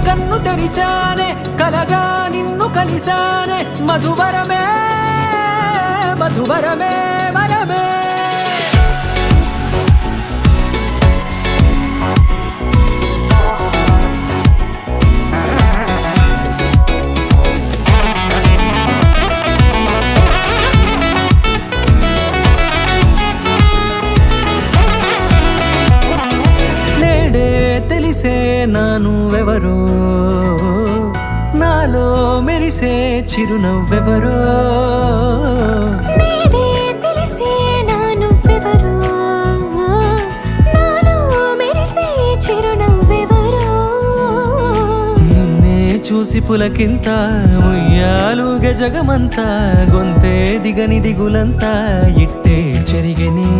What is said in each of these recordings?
కన్ను తెరిచానే కలగా నిన్ను కలిసానే మధువరమే మధువరమే వరమే తెలిసే నానువెవరో నాలో మెరిసే చిరునవ్వెవరో నేడే తెలిసే నానువెవరో నాలో మెరిసే చిరునవ్వెవరో నిన్నే చూసి పులకింత ఉయ్యాలుగే జగమంతా గొంతే దిగని దిగులంతా ఇట్టే చెరిగని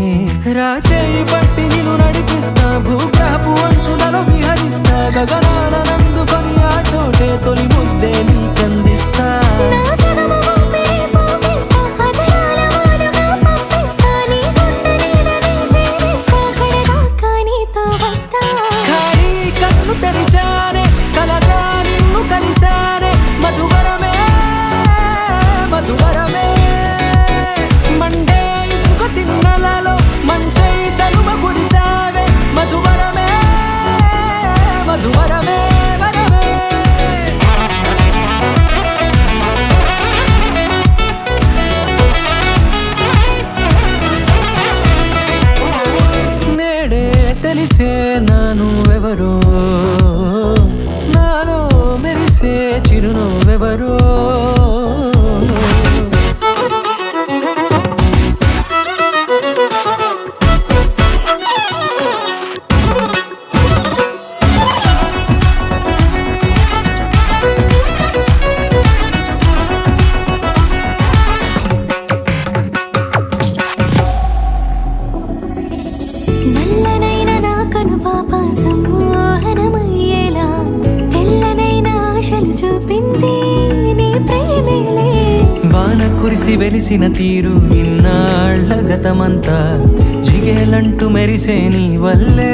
రాచేయి పట్టి నిన్ను నడిపిస్తా భూగ్రహపు అంచులలో విహరిస్తా గగనానందుకొని ఆ చోటే తొలి ముద్దే నీకందిస్తా నా సగము ఊపిరి పోగేస్తా అదరాల వాలుగా పంపిస్తా నీ గుండె నీడనే జీవిస్తా కడదాకా నీతో వస్తా ఖాళీ కన్ను తెరిచానే కలగా నిన్ను కలిసానే మధువరమే మధువరమే మండే ఇసుక తిన్నలలో మంచై చలువ కురిసావే మధువరమే మధువరమే వరమే నేడే తెలిసే నానువెవరో నాలో మెరిసే చిరునవ్వెవరో నల్లనైన నా కనుపాప సమ్మోహనమయ్యేలా తెల్లనైన ఆశలు చూపింది నీ ప్రేమేలే వాన కురిసి వెలిసిన తీరు ఇన్నాళ్ల గతమంతా జిగేలంటూ మెరిసే నీ వల్లే